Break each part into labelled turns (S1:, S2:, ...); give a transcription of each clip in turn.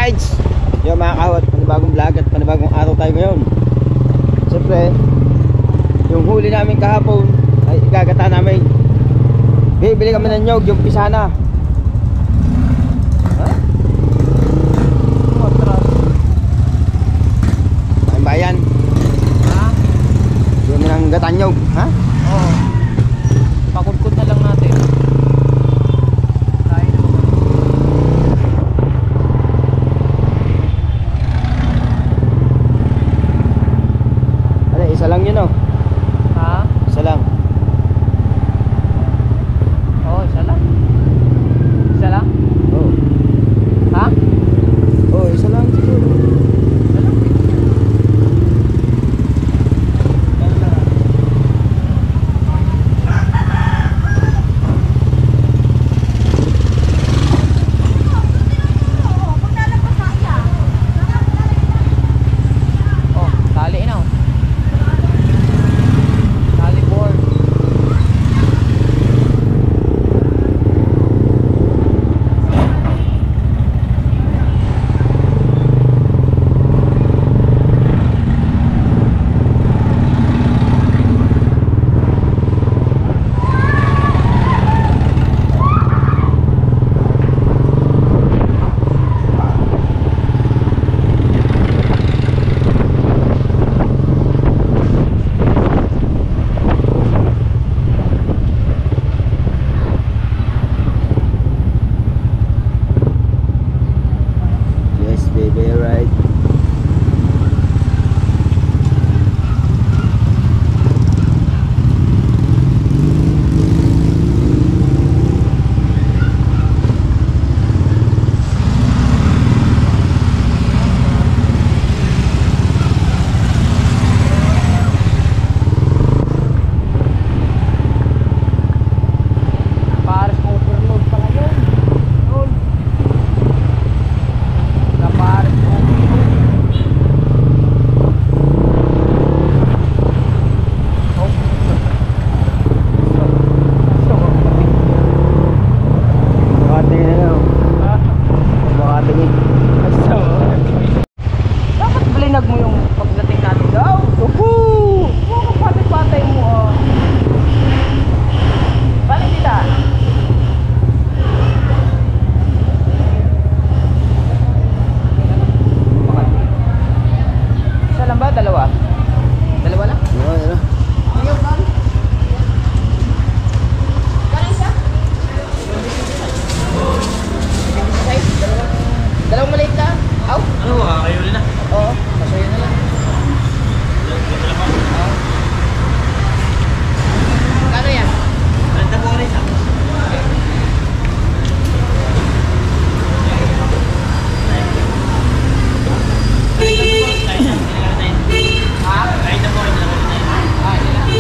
S1: rides. Yung mga kahot, panibagong vlog at panibagong araw tayo ngayon. Siyempre, yung huli namin kahapon ay igagata namin. Bibili kami ng nyog, yung pisana. Ha? Ang bayan.
S2: Ha?
S1: Yung ng gatan nyog, ha?
S2: Oo. Pakudkod na lang natin. Tayo na naman.
S1: Ano, isa lang yun, oh.
S2: Ha?
S1: Isa lang.
S2: Oo, isa lang. Isa lang?
S1: Oo.
S2: Ha?
S1: Oo, isa lang siguro.
S2: Isa lang. Oh, tali na oh. Tali board.
S1: Yes, baby, right.
S2: Pares overload pala yun. Yun. Na pares overload. Oh.
S1: Makatingin na lang. Makatingin.
S2: Dapat blinag mo yung pagdating natin daw. Woohoo! Mga kapatid-patay mo ah. Balik kita. Isa lang ba? Dalawa? Dalawa lang?
S1: Oo, ano?
S2: Ayaw ba? Dalawang maliit na? Aw?
S3: Ano ba? Kayo rin na?
S2: Oo, kasayo na lang. Oo. Kano yan?
S3: Renta po rin sa.
S2: Ha?
S3: Kahit na po rin na.
S2: Ah, yun lang.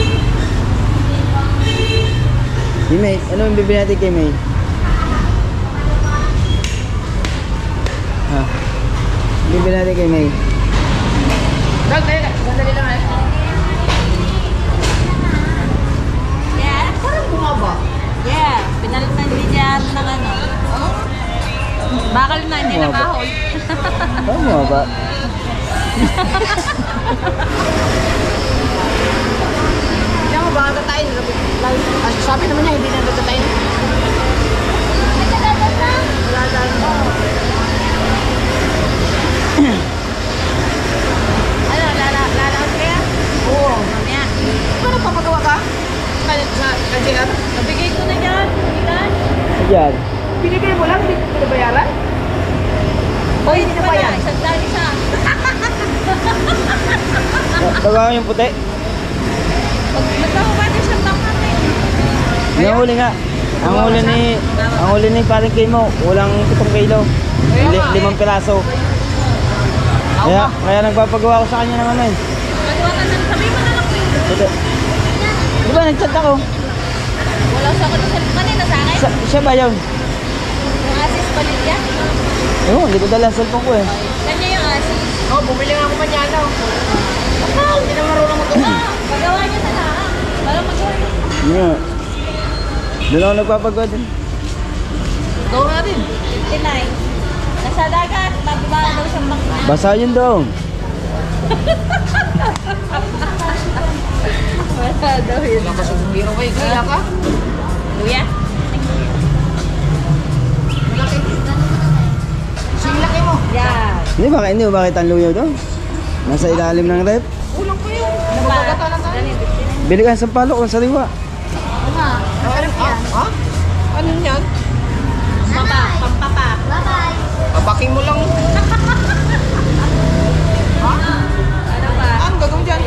S1: Si May, ano yung bibili natin kay May? Ha? Bibili natin kay May.
S2: Sandali lang eh.
S4: Yeah.
S2: Parang bumaba.
S4: Yeah. Pinalitan din yan ng ano. Oh? Bakal na, hindi na kahoy.
S1: Tama ba?
S2: Hindi mo ba tayo? Sabi naman niya, hindi na tayo.
S4: Ano, lalaot kaya?
S2: Oo.
S4: Mamaya.
S2: Paano papagawa ka? Sa JR?
S4: Nabigay ko na yan. Ilan?
S1: Ayan.
S2: Binibili mo lang, hindi ko pinabayaran? O hindi na ba yan?
S4: Isang daan isa.
S1: Taga yung puti.
S4: Magkakawa na siyang tang natin.
S1: Yung huli nga. Ang huli ni parang kay mo, walang 7 kilo. 5 piraso. Kaya nagpapagawa ko sa kanya ng ano eh.
S4: Magawa ka na. Sabi mo na lang po yun.
S1: Puti. Di ba nag-chat ako?
S4: Wala sa ako sa kanina sa akin.
S1: Siya ba yun?
S4: Yung asis palit yan.
S1: Oo, hindi ko dala ang cellphone ko eh.
S4: Kanya yung asis.
S2: Oo, bumili nga ako manyana. Hindi na marunong magawa.
S4: Magawa niya na lang. Para magawa niya.
S1: Yeah. Doon ako nagpapagawa din.
S2: Gawa natin.
S4: 59. Sa dagat, bababa daw siyang bakla.
S1: Basa yun dong.
S4: Wala daw yun.
S2: Wala ka sa bumiro kayo. Kaya ka?
S4: Kuya?
S2: Laki. Sing laki mo.
S4: Yan.
S1: Hindi mo makita ang luyaw doon? Nasa ilalim ng rep.
S2: Ulang ko yun.
S4: Nabagata
S2: Nabagata lang tayo.
S1: Bili ka sa palo kung sariwa.
S2: Ha? Ano yan?
S4: Pampapa.
S2: Pabaking mo lang. Ha?
S4: Ano ba?
S2: Ano gagawin dyan?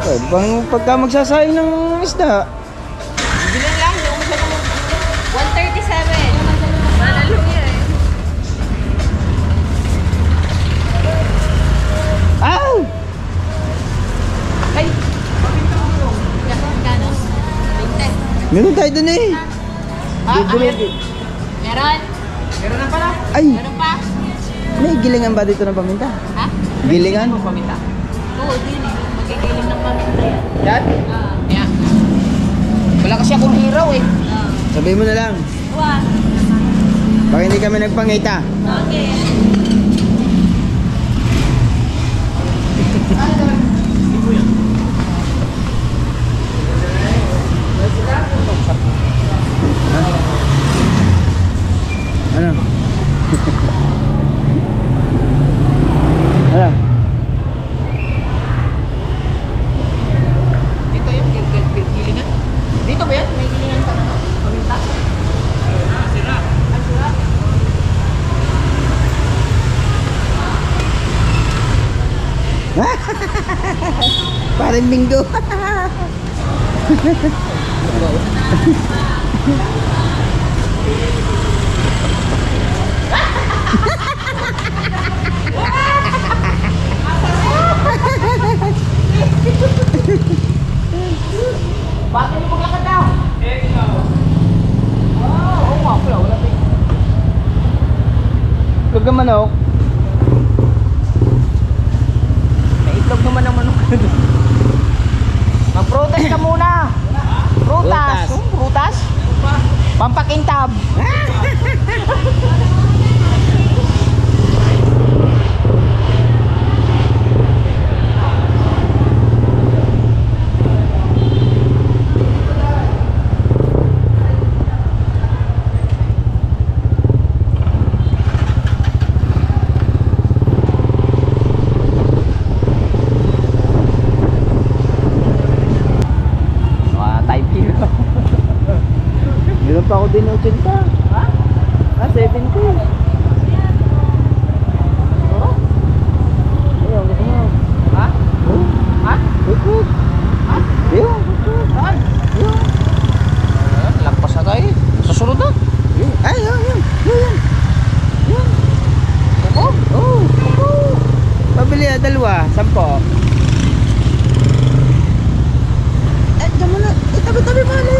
S1: Eh, pagka magsasayang ng isda.
S2: Bilhin lang. Hindi ako masyadong
S4: 137. Manalo yan eh.
S1: Ow!
S2: Ay!
S4: Kano? 20.
S1: Meron tayo dun eh.
S2: Meron?
S4: Meron?
S2: Meron na pala.
S1: Ay,
S4: Meron pa?
S1: may gilingan ba dito ng paminta?
S4: Ha?
S1: Gilingan?
S2: Mo paminta.
S4: Oo, din eh. Magigiling ng paminta yan.
S2: Yan?
S4: Ah.
S2: Yan. Wala kasi akong hiraw eh.
S1: Sabihin mo na lang.
S4: Wah.
S1: Baka hindi kami nagpangita.
S4: Okay.
S1: Ano? Ano?
S2: Dito yun. Gilingan. Dito ba yan? May gilingan pa na. Paminta.
S1: Parang bingo.
S2: Bakit mo maglakad daw? Oo nga pala. Wala pa yun.
S1: Huwag ka manok.
S2: May itlog naman ang manok. Mag-protest ka muna.
S1: Prutas.
S2: Prutas. Prutas? Pampakintab. Type here.
S1: Meron pa ako din 80.
S2: Ha?
S1: Ah, 70.
S2: Oo?
S1: Ayun, gusto mo.
S2: Ha?
S1: Oh,
S2: Ha?
S1: good.
S2: Ha?
S1: Ayun, good.
S2: Saan?
S1: Ayun.
S2: Lagpas na tayo. Susunod na.
S1: Ay, ayun. Ayun.
S2: Oo?
S1: Oh, oh. Pabili na dalawa, 10. Eh, diyan mo na. Tabi-tabi mo na.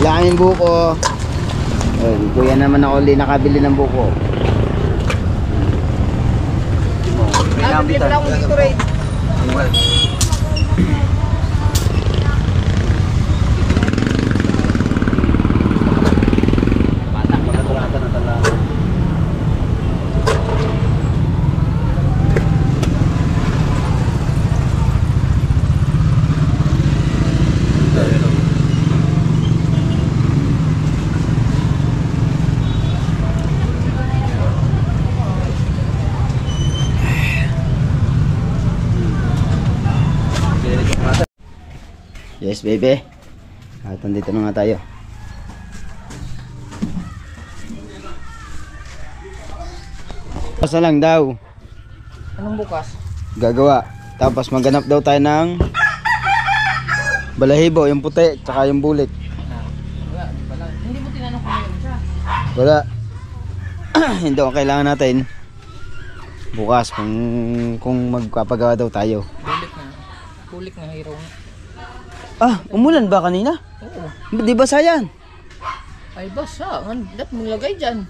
S1: Lang yung buko. Eh, kuya naman ako ulit nakabili ng buko.
S2: Bibili ko lang akong Gatorade.
S1: Yes, baby. At nandito na nga tayo. Basta lang daw.
S2: Anong bukas?
S1: Gagawa. Tapos maghanap daw tayo ng balahibo, yung puti, tsaka yung bulik.
S2: Wala, di pala. Hindi mo tinanong kung meron siya.
S1: Wala. Hindi ko kailangan natin bukas kung magpapagawa daw tayo.
S2: Bulik na. Bulik na hero.
S1: Ah, umulan ba kanina?
S2: Oo.
S1: Di ba sayan?
S2: Ay basa. Dapat mong lagay dyan.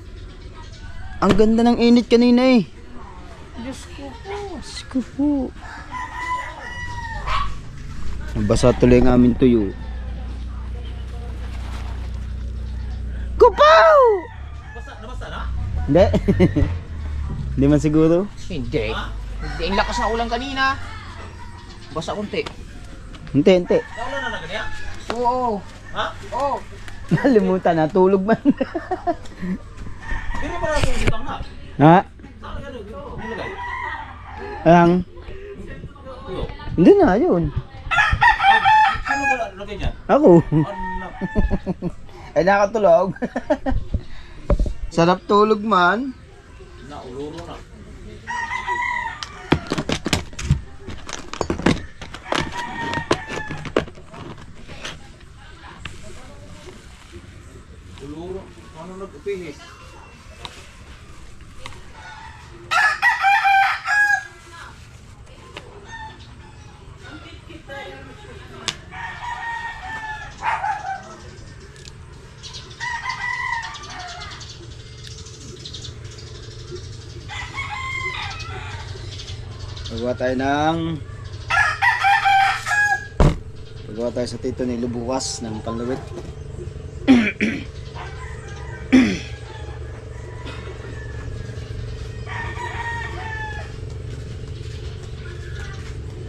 S1: Ang ganda ng init kanina eh.
S2: Diyos ko po.
S1: Diyos ko po. Nabasa tuloy ang aming tuyo. Hindi. Hindi man siguro.
S2: Hindi. Hindi. Ang lakas na ulan kanina. Basta kunti.
S1: Hindi.
S3: Naulan na na ganyan?
S2: Oo.
S3: Ha?
S2: Oo.
S1: Nalimutan na, tulog man.
S3: Hindi pa natin sitang ha?
S1: Ha?
S3: Saan ka nilagay?
S1: Ang?
S3: Tuyo.
S1: Hindi na, yun.
S3: Sino ba lagay dyan?
S1: Ako.
S3: Anak.
S1: Ay, nakatulog. Sarap tulog man.
S3: Nauluro na. Uluro. Ano nag-upihis?
S1: Pagawa tayo sa tito ni Lubukas ng panlawit.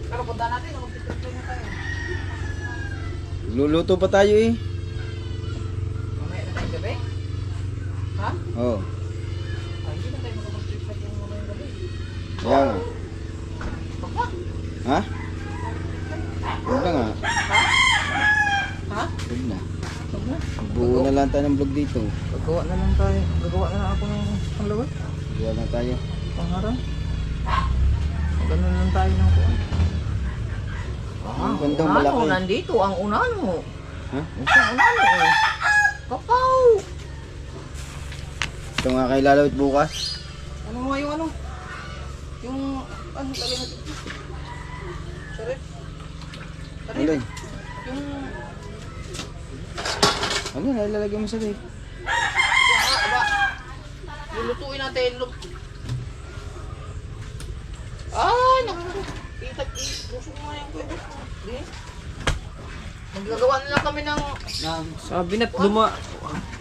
S2: Pero punta natin. Mag-trip na tayo.
S1: Luluto pa tayo eh.
S2: Mamaya na tayo gabi. Ha?
S1: Oo.
S2: Ay, hindi na tayo makapag-trip na yung mga gabi.
S1: Kaya nga.
S2: Baka?
S1: Ha? Huwag na nga.
S2: Ha?
S1: Huwag na.
S2: Baka na.
S1: Buo na lang tayo ng vlog dito.
S2: Gagawa na lang tayo. Gagawa na lang ako ng panglawat.
S1: Buo na tayo.
S2: Pangarang. Ganun lang tayo ng kuwan.
S1: Ang gandang
S2: Unano,
S1: malaki.
S2: nandito ang unano.
S1: Ha?
S2: Ang unano eh. Kakao.
S1: Ito nga kay Lalawit bukas.
S2: Ano nga yung ano? Yung ano talaga natin? Sorry. Sorry.
S1: Alay.
S2: Yung
S1: Ano na, ilalagay mo sa tape.
S2: aba. Lulutuin natin. Ay, naku. Puso mo nga yung pwede. Di. Maggagawa na lang kami ng...
S5: Sabi na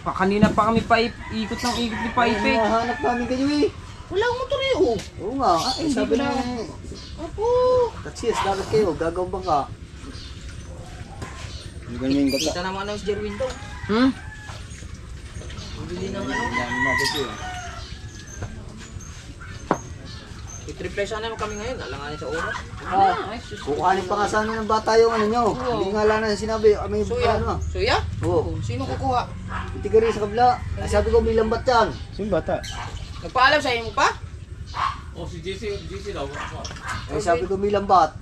S5: kanina pa kami ikot ng ikot ni Paipe.
S1: Nahanap namin kayo eh.
S2: Wala akong motor eh, oh.
S1: Oo nga. Sabi
S2: ko
S1: na
S2: na- Opo.
S1: Tatsis, dapat kayo. Gagawin ba ka? Ang ganyan ka
S2: Kita naman ang Jerwin daw.
S5: Hmm?
S2: Bili ng ano.
S1: Yan natin yun.
S2: I-triple sana naman kami ngayon. Alanganin sa oras.
S1: Kukuhanin pa nga sana ng bata yung ano nyo. Hindi nga lang na sinabi. May
S2: Suya?
S1: ano.
S2: Suya?
S1: Oo.
S2: Sino kukuha?
S1: Itigari sa kabila. Ay, sabi ko may lambat yan. Sino bata?
S2: Nagpaalam sa inyo pa?
S3: Oh, si JC daw.
S1: Ay, sabi ko may lambat.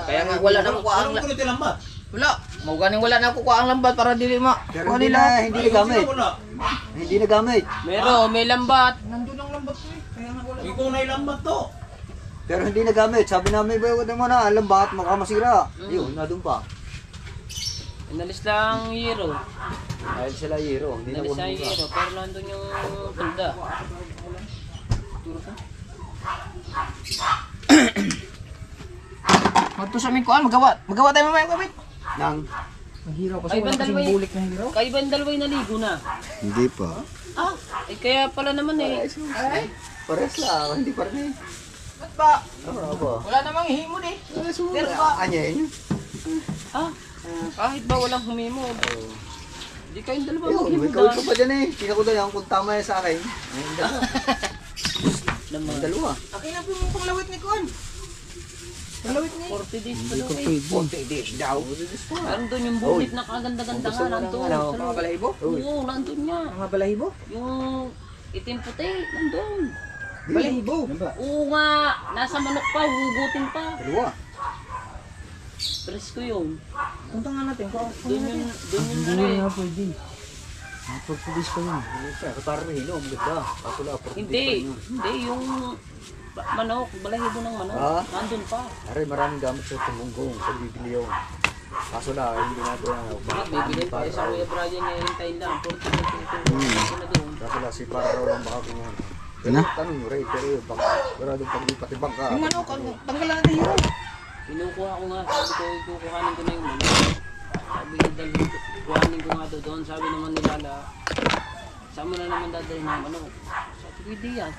S2: Kaya nga wala na kukuha ang
S3: Anong kulit yung lambat?
S2: Wala. Mauganing wala na kukuha ang lambat para dili ma.
S1: Pero
S2: Kuha
S1: hindi
S2: nila.
S1: na, hindi nagamit.
S3: Sino wala?
S1: Hindi nagamit.
S5: Meron, may lambat.
S2: Nandun ang lambat ko eh. Kaya nga wala.
S3: Ikaw na yung lambat to.
S1: Pero hindi nagamit. Sabi namin, bayo naman na, lambat, makamasira. Yun, nandun pa.
S5: Inalis lang Hero.
S1: Dahil sila hero, hindi na
S5: Inalis lang
S1: kunin
S5: Hero, pero nandun yung tunda.
S2: Magto sa amin kuan, magawa tayo mamaya kapit.
S1: Nang,
S2: Mahiraw kasi
S5: Ay,
S2: wala
S5: bandal
S2: kasing
S5: ba yun?
S2: bulik na hiraw.
S5: Kayo ba yung dalawa'y naligo na?
S1: hindi pa.
S5: Ah, eh kaya pala naman eh.
S2: Ay,
S1: Pares lang, hindi pa rin.
S2: ba't ba?
S1: Ano ba?
S2: Wala namang himod eh. Pero ba?
S1: Anyan.
S5: Ah, kahit ba walang humimod. Hindi kayong dalawa
S1: Yun, may
S5: maghimudan.
S1: kauto pa dyan eh. Tingnan ko na yan kung tama yan sa akin. Ayun, dalawa.
S5: Naman.
S1: Ang dalawa.
S2: Akin na po yung panglawit ni Kuan. Panglawit ni.
S5: 40 days pa daw eh.
S2: 40 days daw.
S5: Nandun yung bulit na kaganda-ganda nga nandun.
S2: Mga balahibo?
S5: Oo, nandun nga.
S2: Mga balahibo?
S5: Yung itim puti, nandun.
S2: Balahibo.
S5: Oo nga, nasa manok pa, hugutin pa.
S1: Dalawa.
S5: Presko yun.
S2: Punta nga natin.
S5: Doon yung ano eh.
S1: pwede. Pagpudis pa yun. Pero parang hilo, maganda. Kaso lang,
S5: Hindi yung manok, balahibo ng manok.
S1: Ah?
S5: Nandun pa.
S1: Aray, maraming gamit sa tumunggong. Sa bibili yun. Kaso lang, hindi natin ano.
S5: Bakit bibili tayo sa Kuya Brian na hintayin lang. 40 na doon.
S1: Kaso lang, si para raw lang baka kumuha. Pero tanong nyo rin, pero yung bangka. Pero yung paglipat yung bangka.
S2: Yung manok, tanggalan natin hiraw.
S5: Kinukuha ko nga, sabi ko, kukuhanin ko na yung manok. Sabi ni Dal, kuhanin ko nga doon. Sabi naman ni Lala, Saan mo na naman dadalhin ng ano? Sabi ko, hindi yan.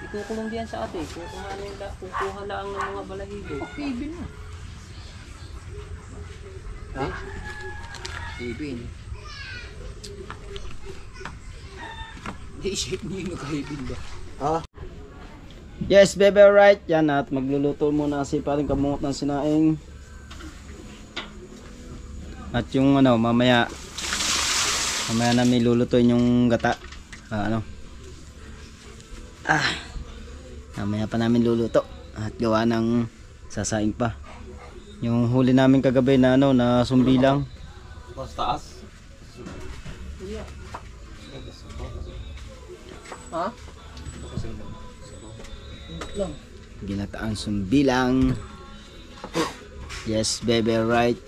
S5: Ikukulong diyan sa ate. Kukuha lang ng mga balahibo.
S2: Okay, bin mo.
S5: Ha? Ibin. I-shape niyo yung nagkahibin ba?
S1: Yes, baby, alright. Yan at magluluto muna si paring kamungot ng sinaing. At yung ano, mamaya namin lulutuin yung gata. Mamaya pa namin luluto at gawa ng sasaing pa. Yung huli namin kagabi na ano, na sumbilang.
S3: Mas taas.
S2: Ha?
S1: Ginataang sumbilang. Yes, baby, right.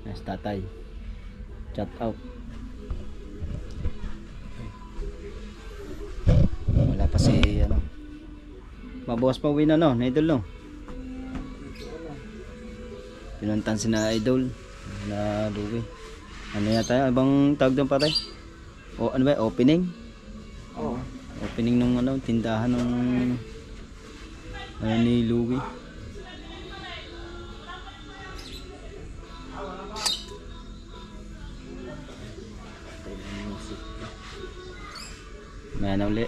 S1: Yes, tatay. Chat out. Wala pa si ano. Mabukas pa uwi na no, na idol no. Pinuntan si na idol na Louie. Ano yata abang tawag doon pare? O ano ba, opening?
S2: Oo.
S1: Opening nung ano, tindahan nung ano ni Louie. May na uli.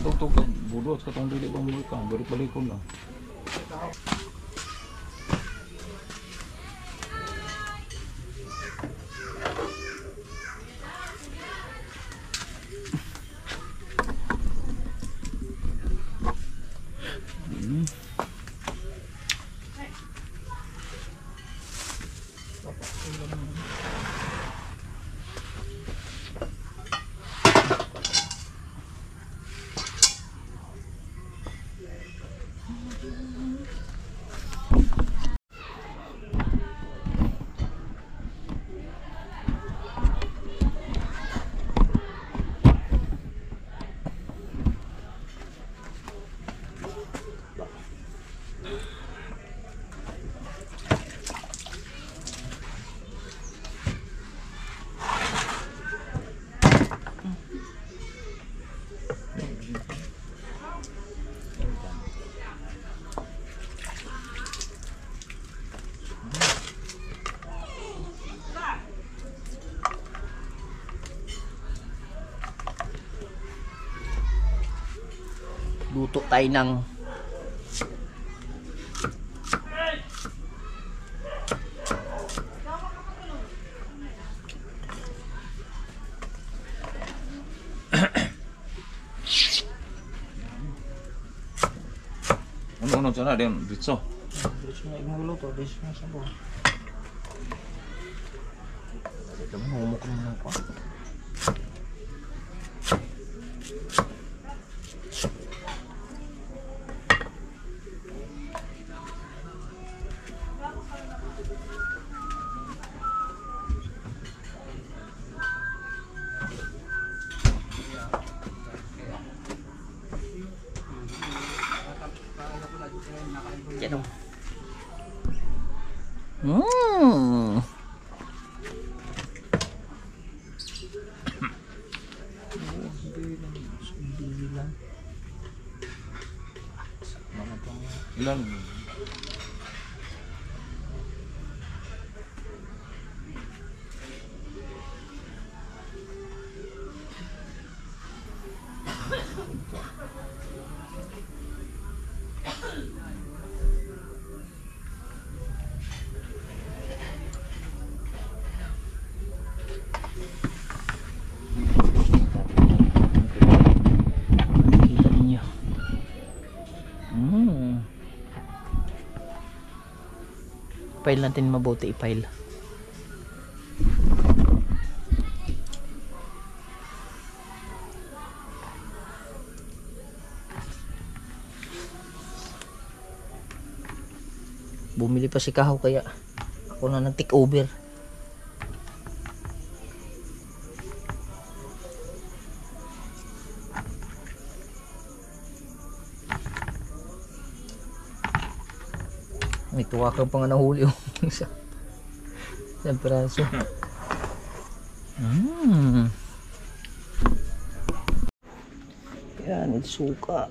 S3: Ito ka budot katong dili bang mo ka balik ko na.
S2: Luto tayo ng
S3: Ano sana din dito.
S2: Diretso na imuluto, diretso na sa buwan. Ito mo, humok naman ako. Yan o.
S3: Ilan?
S2: Kita niyo. I-file natin mabuti, i-file. Bumili pa si Kahaw kaya ako na nag-take over. May tuwakang pa nga nahuli yung isa. Isang piraso. Yan, ito suka.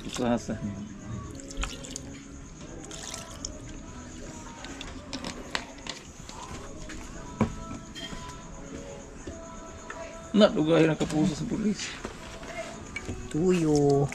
S3: Pusasan. Nadugay na kapuso sa pulis.
S2: Tuyo.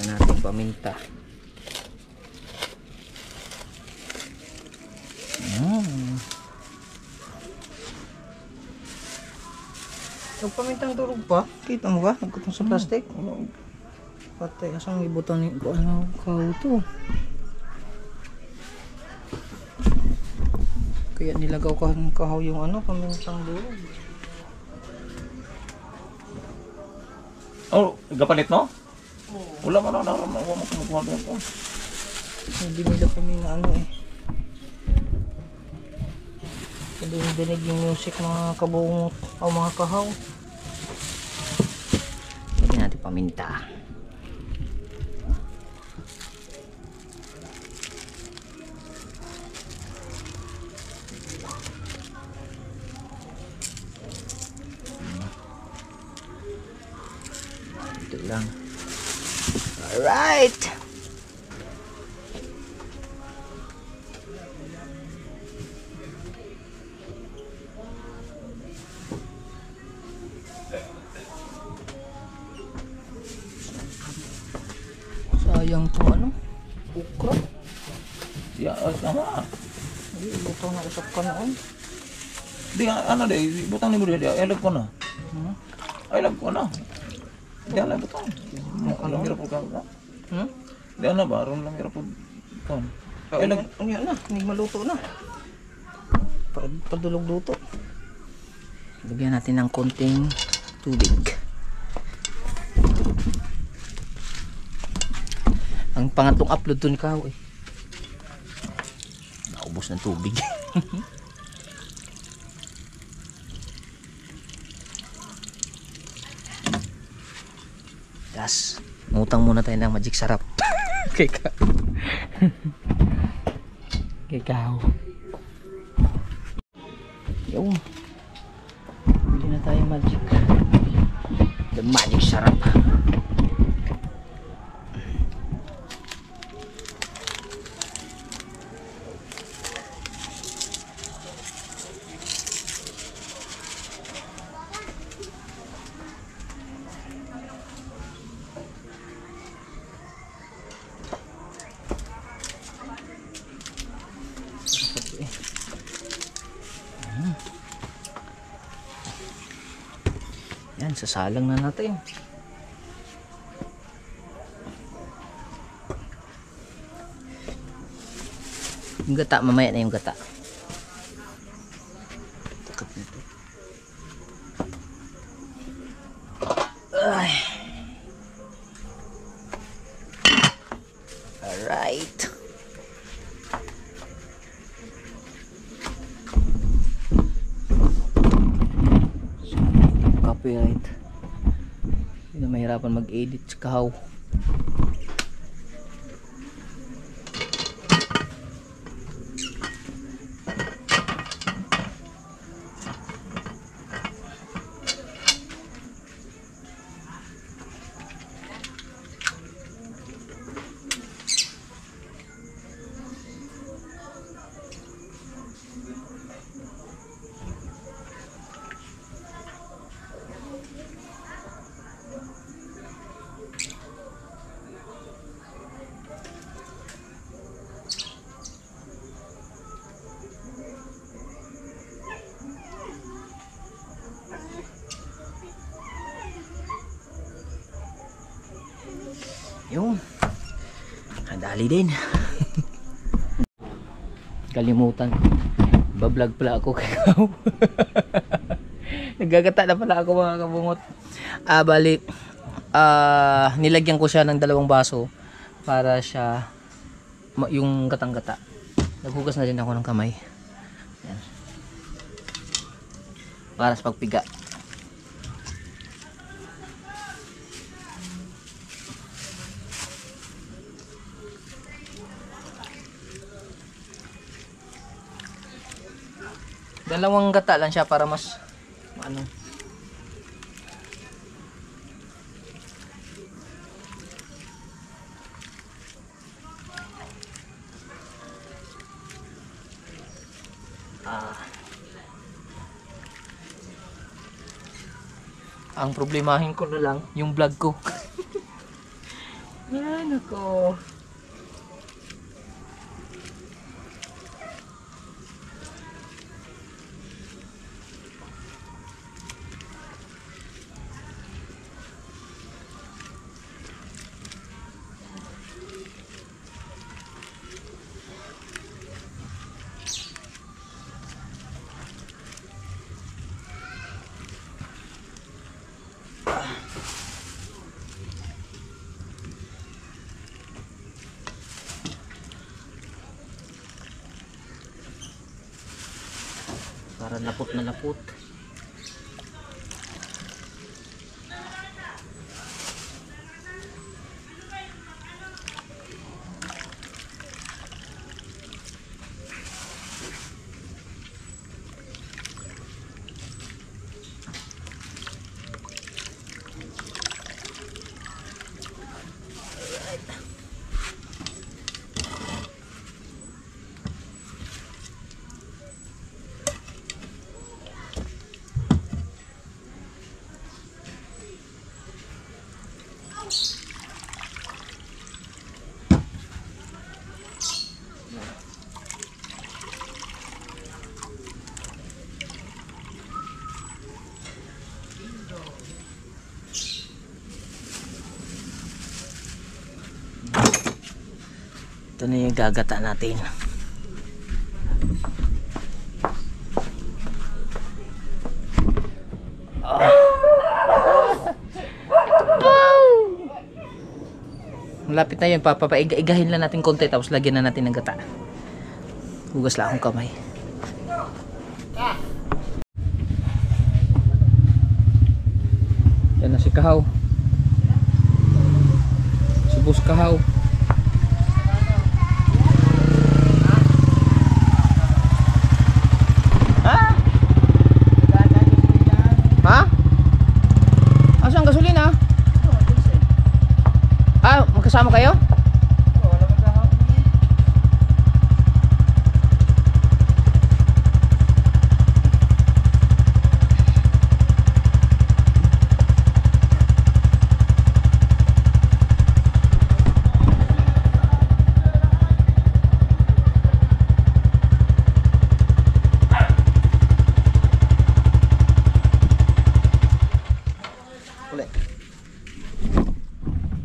S2: Yan natin paminta. Nagpamintang durog pa? Kita mo ba? Nagkutong sa plastic? Patay, asang ibutan ni ano kao to? Kaya nilagaw ka ng kahaw yung ano, pamintang durog.
S3: Oh, gapalit no? Wala man na kumukuha ko.
S2: Hindi nila kami na ano eh. Dinig yung music mga kabungot o mga kahaw. Lagyan natin paminta. Ito lang. Alright! Sayang to ano? Ukra.
S3: Ya, tama.
S2: Ay, butang na usap ka noon.
S3: Di ano deh, butang ni mo dia. Ay lag ko na. Ay lag ko na. Di ala butang. Lang ira po ka. Di ana ba ron lang ira po kon. Ay lag
S2: Ano yan na? Hindi maluto na. Padulog luto. Lagyan natin ng konting tubig. Ang pangatlong upload dun ka eh. Naubos ng tubig. Gas. Ngutang muna tayo ng magic sarap. Kay ka. Kay kao. Yung. Bili na tayo magic. The magic sarap. Yan, sasalang na natin. Yung gata, mamaya na yung gata. Takot nito. Ay. Alright. Copyright. Hindi na mahirapan mag-edit sa kahaw.
S5: Yun. Dali din. Kalimutan. Bablog pala ako kayo. Nagagata na pala ako mga kabungot. Bali. Nilagyan ko siya ng 2 baso para siya yung gatang-gata. Naghugas na din ako ng kamay. Yan. Para sa pagpiga. Dalawang gata lang siya para mas ano. Ang problemahin ko na lang yung vlog ko. Yan ako. Para lapot na lapot. Ito na yung gagata natin. Malapit na yun. Papaigahin lang natin konti tapos lagyan na natin ng gata. Hugas lang akong kamay. Yan na si Kahaw. Si Boss Kahaw. Ha? Asan gasolina? Magkasama kayo?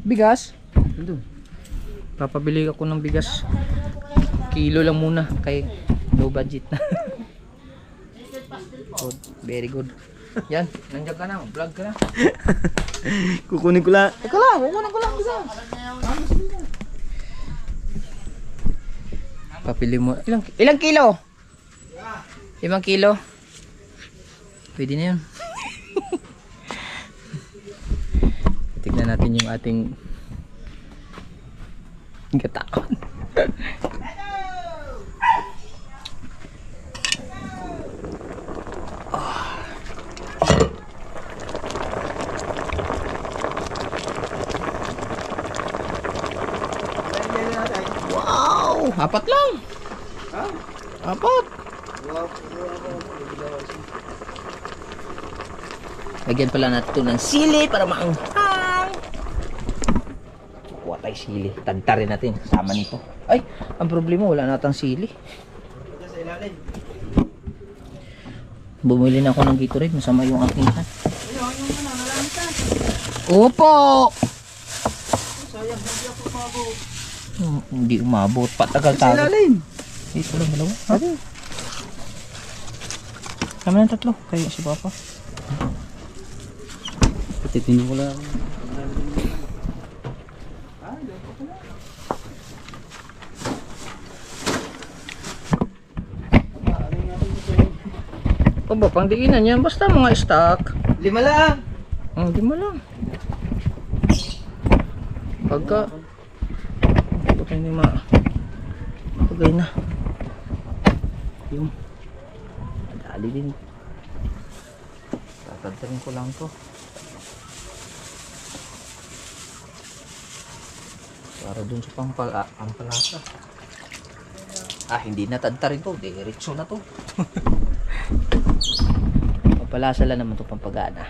S5: Bigas? Papabili ako ng bigas. Kilo lang muna kay low budget na. Good. Very good. Yan, nandiyan ka na, vlog ka na.
S1: Kukunin ko lang.
S5: Ikaw lang, kukunin ko lang bigas. Papili mo. Ilang kilo? 5 kilo? Pwede na yun. Tignan natin yung ating gataon. Wow! 4 lang! Ha? 4! Lagyan pala natin ng sili para maanghang. Kuha tayo sili. Tagtarin natin kasama nito. Ay, ang problema wala natang sili. Bumili na ako ng Gatorade. Masama yung aking hat. Opo! Sayang. Hindi umabot. Patagal
S1: Sa
S5: tayo.
S1: ilalim.
S5: Ito lang dalawa. Ha? Kami ng tatlo. Kayo si Papa.
S1: Patitingin ko lang.
S5: O ba, pang diinan yan. Basta mga stock.
S1: 5 lang.
S5: Hindi mo lang. Pagka pagka hindi pagay na yung dali din. Tatadtarin ko lang to para dun sa pampalasa. Hindi na tadtarin to, diretso na to. Pampalasa lang naman to, pampagana.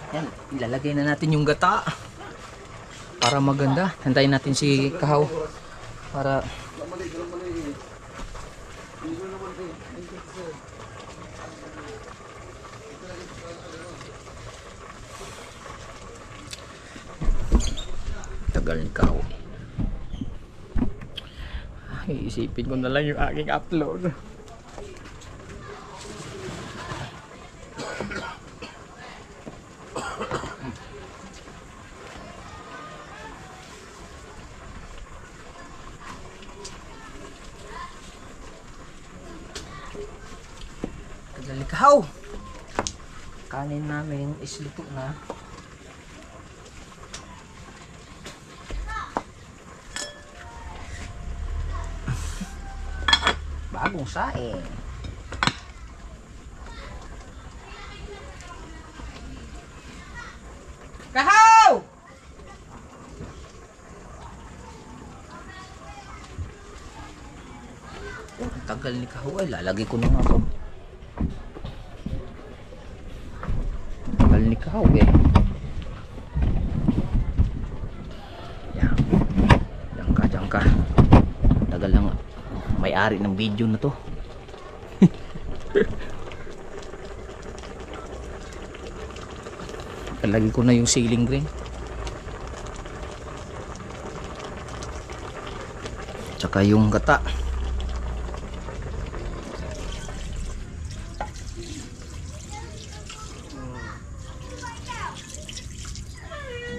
S5: Yan, ilalagay na natin yung gata para maganda. Hantayin natin si Kahaw para tagal ni Kahaw. Iisipin ko na lang yung aking upload. Kahaw, kanin namin is luto na. Bagong saing. Kahaw! Ang tagal ni Kahaw. Ay, lalagay ko na nga ito. Ni Kahaw eh. Yan. Diyan ka. Tagal lang may-ari ng video na to. Lagi ko na yung ceiling green. Tsaka yung gata.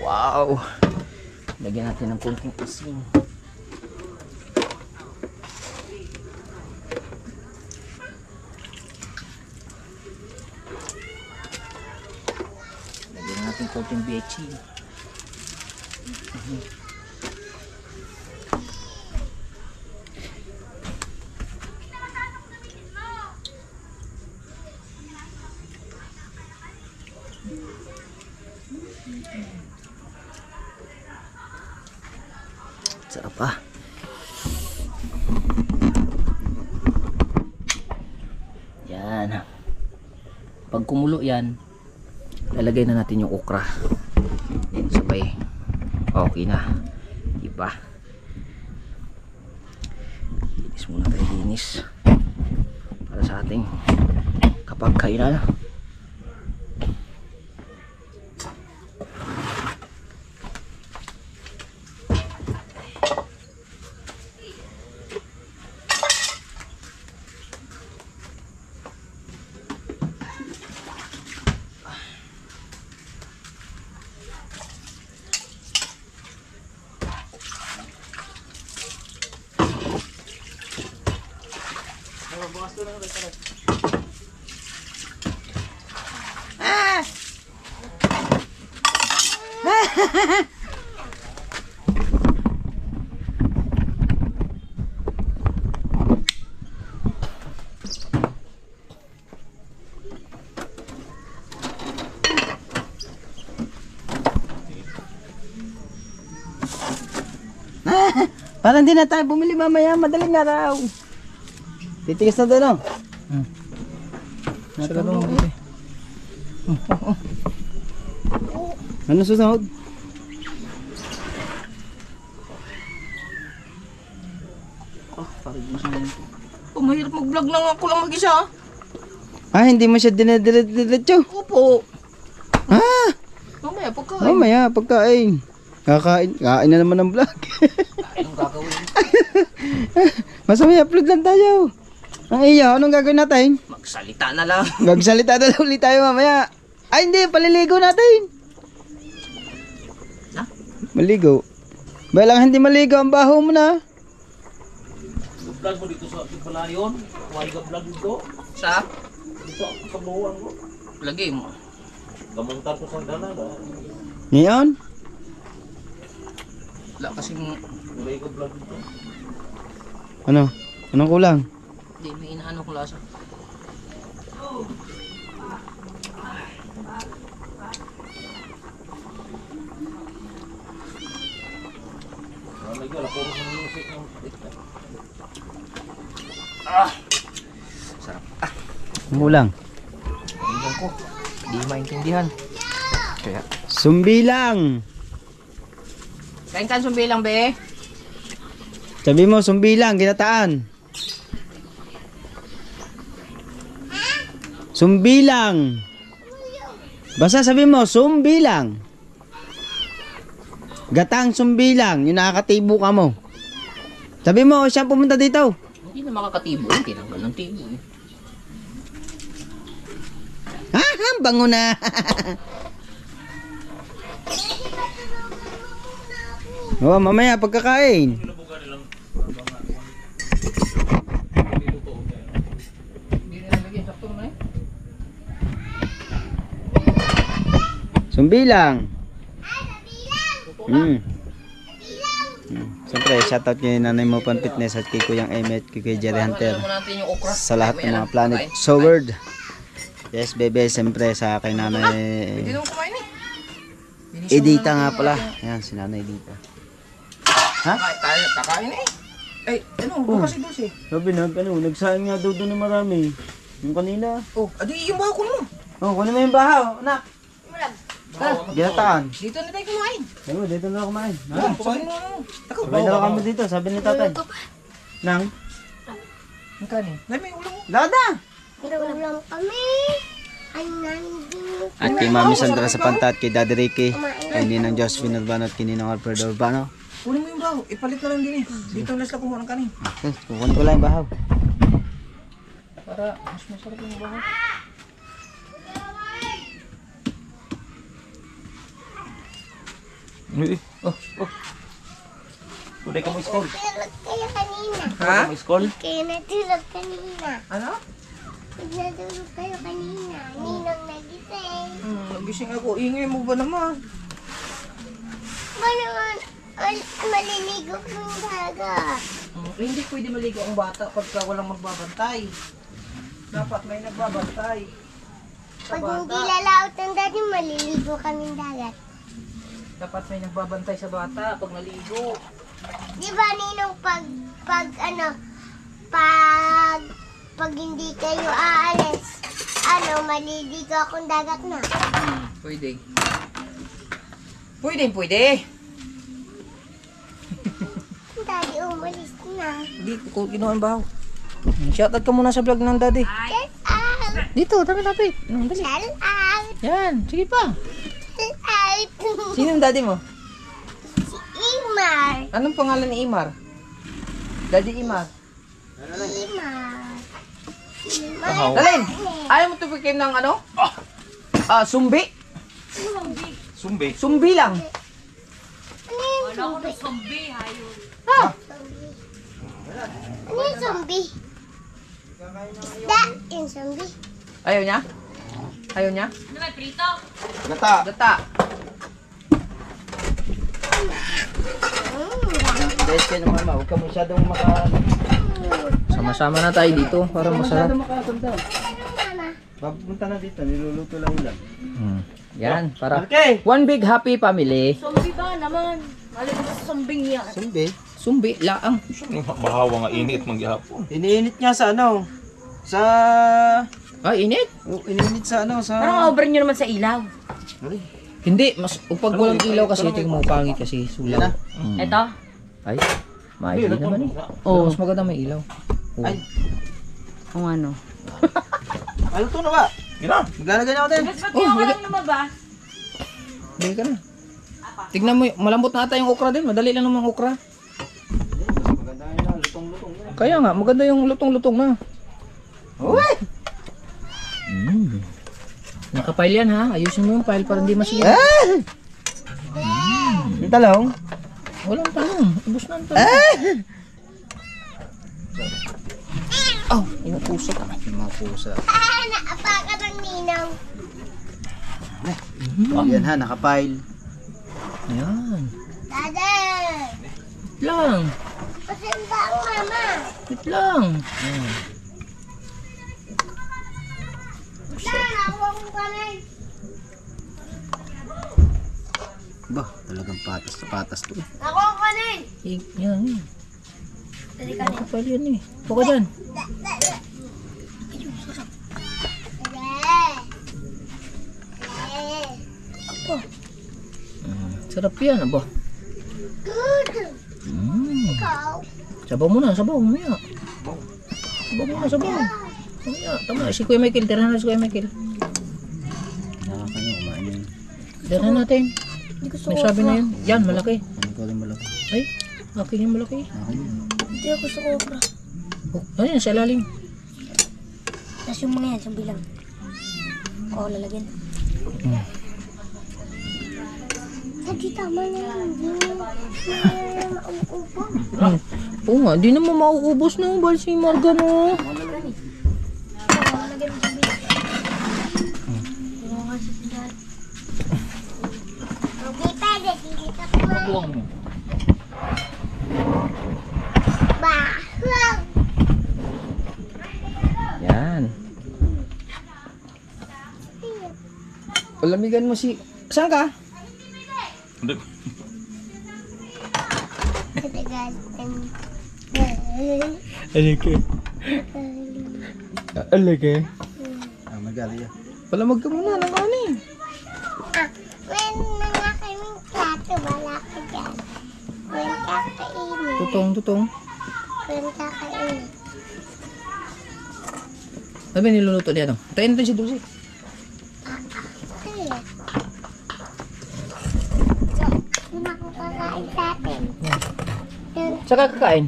S5: Wow! Lagyan natin ng konting asin. Lagyan natin konting bechin. Sarap ah. Yan. Pag kumulo yan, lalagay na natin yung okra. Sabay. Okay na. Diba? Linis muna tayo, linis. Para sa ating kapag kainan.
S1: Para hindi na tayo bumili mamaya, madaling araw. Titigas na doon, no?
S5: Sarado mo dito.
S1: Ano susunod?
S2: Oh, mahirap mag-vlog lang ako lang mag-isa.
S1: Ah, hindi mo siya dinediretso.
S2: Opo.
S1: Ah,
S2: Mamaya pagkain.
S1: mamaya, pagkain. Kain na naman ng vlog.
S5: Anong gagawin?
S1: Basta may upload lang tayo. Ang iyo, anong gagawin natin?
S5: Magsalita na lang.
S1: Magsalita na lang ulit tayo mamaya. Ay, hindi, paliligo natin.
S5: Ha?
S1: Maligo. Ba lang hindi maligo, ang baho mo na.
S3: Vlog mo dito sa Palayon. Huwag ka vlog dito.
S5: Sa?
S3: Dito sa buwan mo.
S5: Lagi mo.
S3: Kamuntar ko sa dana.
S1: Ngayon?
S5: Wala kasing...
S3: Huwag ka vlog dito.
S1: Ano? Anong kulang?
S5: Hindi, may inaano kong lasa.
S3: Wala ka, puro sa music ng...
S5: Sarap.
S1: Ang kulang?
S5: Tingnan ko. Hindi maintindihan. Kaya...
S1: Sumbilang.
S5: Kain ka sumbilang, be.
S1: Sabi mo, sumbilang, ginataan. Sumbilang. Basta sabi mo, sumbilang. Gatang sumbilang, yung nakakatibo ka mo. Sabi mo, siya pumunta dito.
S5: Hindi na makakatibo. Tinanggal ng tibo.
S1: Ah, bango na. Oh, mamaya pagkakain.
S5: Hindi na nalagyan. Sakto naman eh.
S1: Sumbilang. Siyempre, shoutout kay Nanay Mo Pan Fitness at kay Kuyang Emet, kay Kuya Jerry Hunter.
S5: Alam mo natin yung okra.
S1: Sa lahat ng mga planet
S5: Kain.
S1: Soward. Yes, bebe, siyempre sa kay
S5: Hindi
S1: Nanay
S5: naman kumain eh.
S1: Edita nga pala. Ayan, si Nanay Edita. Ha?
S5: Kakain eh. Ay, ano? Bukas si Dulce.
S1: Sabi na, nagsaing nga daw doon na marami. Yung kanina.
S5: Oh, adi yung baho ko mo.
S1: Oh, kunin mo yung bahaw, anak. Ginataan.
S5: Dito na tayo kumain.
S1: Ayun, dito na ako kumain.
S5: Sabi mo ano. Tako.
S1: Sabay na kami dito, sabi ni tatay. Nang?
S5: Ang kanin. Dami, ulam mo.
S1: Lada!
S6: Ulam kami. Ay, nandun.
S1: At kay Mami Sandra sa Panta at kay Daddy Ricky, kay Ninang Josephine Urbano at kay Ninang Alfredo Urbano.
S5: Ulam mo yung baho. Ipalit na lang din eh. Dito na sila kumuha ng kanin.
S1: Okay, kukunin ko lang yung bahaw.
S5: Para mas masarap yung baho.
S3: Oh. Tuloy ka mo school.
S6: Natulog kayo kanina.
S5: Ha?
S3: Mo school.
S6: Kaya natulog kanina.
S5: Ano?
S6: Natulog kayo kanina. Ninong nagising.
S5: Nagising ako. Ingay mo ba naman?
S6: Ba naman, maliligo kong dagat.
S5: Hindi pwede maligo ang bata pagka walang magbabantay. Dapat may nagbabantay. Sa
S6: Pag hindi
S5: bata.
S6: lalaot ng daddy, maliligo kaming dagat.
S5: Dapat may nagbabantay sa bata pag naligo.
S6: Di ba, Ninong, pag hindi kayo aalis, maliligo akong dagat na.
S5: Pwede. Pwede.
S6: Daddy, umalis na.
S5: Hindi ko kinuha ang baho. Shoutout ka muna sa vlog ng daddy.
S6: Shout out!
S5: Dito, tapit. Dali.
S6: Shout out!
S5: Yan, sige pa.
S6: Shout out!
S5: Sino ang daddy mo?
S6: Si Imar.
S5: Anong pangalan ni Imar? Daddy Imar.
S6: Imar.
S5: Dalin! Ayaw mo tupikin ng ano? Sumbi?
S3: Sumbi.
S5: Sumbi lang.
S6: Ano yung zombie? Ano yung zombie? Da, yung zombie.
S5: Ayaw niya?
S1: Gata!
S5: Gata.
S1: Dahil kayo naman, huwag ka masyadong
S5: Sama-sama na tayo dito para masarap.
S1: makakasanda. Papunta na dito, niluluto lang ulam.
S5: Yan, para
S1: Okay!
S5: one big happy family.
S4: Zombie ba naman? Mali ko sa zombie yan.
S1: Sumbi.
S5: Sumbi, laang.
S3: Yung bahawa nga init magyapon.
S1: Iniinit niya sa ano? Sa...
S5: Ay, init.
S1: Iniinit sa ano? Sa...
S4: Parang over nyo naman sa ilaw.
S5: Hindi, mas pag walang ilaw kasi, tingin mo, pangit kasi, sulaw.
S4: Ito?
S5: Ay, maayos din naman eh. Oh, mas maganda may ilaw. Oh.
S1: Ay.
S4: Kung ano.
S1: Ano to na ba?
S3: Gina.
S1: Maglalagay na ako din.
S4: Ba't kaya walang lumabas?
S5: Bili ka na. Tignan mo, malambot na ata yung okra din. Madali lang naman ang okra.
S1: Maganda yun, lutong-lutong.
S5: Kaya nga, maganda yung lutong-lutong na. Uy! Naka-file yan ha. Ayusin mo yung file para hindi masira.
S1: Yung talong?
S5: Walang talong. Ubus na ang talong. Oh, yung pusa ka.
S1: Yung mga pusa.
S6: Naapaka ng ninaw.
S1: Yan ha, nakapile.
S5: Ayan.
S6: Dada!
S5: Lang.
S6: Pasan ba ang mama?
S5: Wait lang.
S6: Dada, huwag mo ka na.
S1: Ba, talagang patas na patas to.
S6: Ako ka na.
S5: Yan. Naka-file yan eh. Puka dyan. Sarap yan, aba.
S6: Good. Ikaw.
S5: Sabaw mo na, sabaw. Mamaya. Sabaw mo na, sabaw. Mamaya, tama. Si Kuya Michael, tirahan na si Kuya Michael.
S1: Nakakanya, kumain yun.
S5: Tirahan natin. Nagsabi na yun. Yan, malaki.
S1: Ano ko rin malaki?
S5: Ay, akin yung malaki.
S1: Akin yun.
S6: Hindi ako gusto ko okra.
S5: Oh, ayun, sa ilalim.
S6: Tapos yung mga yan, sabi lang. Oo, lalagyan. Hindi tama na yun. Hindi na mauupo.
S5: Oo nga, di naman mauubos na yung balsi Marga no.
S6: Lalagyan mo sabi. Oo nga sa sigal. Hindi pwede, dito ka kumain.
S3: Buwang mo.
S6: Bahang!
S5: Yan. Palamigan mo si... Saan ka?
S3: Hindi.
S5: Alike. Alike.
S1: Magali yan.
S5: Palamag ka muna ng ani.
S6: Meron na nga kaming plato, wala ka dyan. Meron kakainin.
S5: Tutong.
S6: Meron kakainin.
S5: Ano ba niluluto niya no? Tayin natin si Dulce.
S6: Kaya. Yun ako kakain sa atin. Yun,
S5: Saka kakain.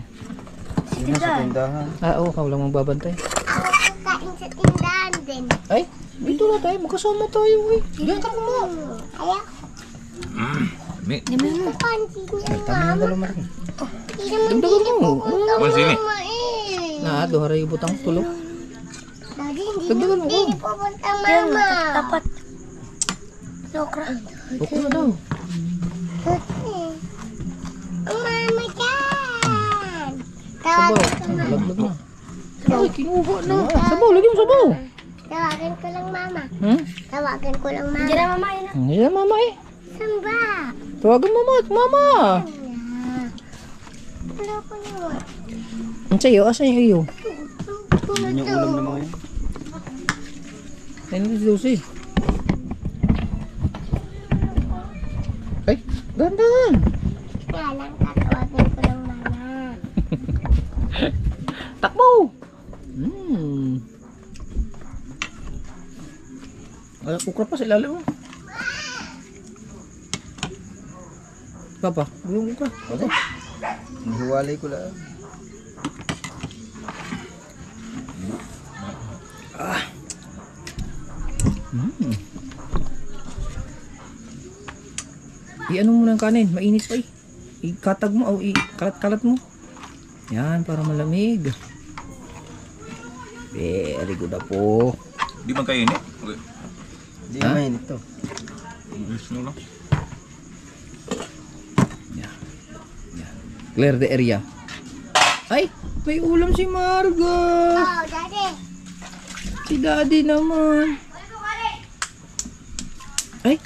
S1: Yun sa tindahan.
S5: Ah, oo, walang magbabantay.
S6: ako kakain sa tindahan din.
S5: Ay, dito na tayo. Magkasama tayo eh. Diyan ka kumuha.
S6: Kaya,
S3: May
S6: ko pansin niya
S1: Tama na dalawa malaki.
S6: Hindi naman
S5: Dagdagan mo.
S3: Pansini.
S6: mama eh.
S5: Na, dohara yung butang tulog.
S6: Daddy, hindi
S5: Dagdagan
S6: naman
S5: mo.
S6: hindi pupunta mama. Tapat. Lokra.
S5: Okay na daw.
S6: Ang mama dyan.
S5: Sabaw.
S6: Tawagan ko lang.
S5: Laglag na. Ay, kinuha na. Sabaw, lagyan mo sabaw.
S6: Tawagan ko lang mama.
S5: Hmm?
S6: Hindi na mama yun.
S5: Hindi na mama eh.
S6: Samba.
S5: Tawagan mama. Mama.
S6: Wala ko naman.
S5: Ang sa'yo, asan yung iyo?
S1: Yun yung ulam na mga yun.
S5: Ayun si Dulce. Ay, gandan.
S6: Kaya lang tatawagan ko lang mama.
S5: Takbo! Wala kukra pa sa ilalim mo. Papa, yung kukra.
S1: Okay. Nahiwalay ko lang.
S5: I-ano mo ng kanin, mainit pa eh. I-katag mo o i-kalat-kalat mo. Yan, para malamig. Very good na po.
S3: Di ba kayo init? Okay.
S1: Hindi
S5: Ha?
S1: naman ito.
S3: Ilis nyo lang.
S5: Clear the area. Ay, may ulam si Marga.
S6: Oh, daddy.
S5: Si Daddy naman. Ay,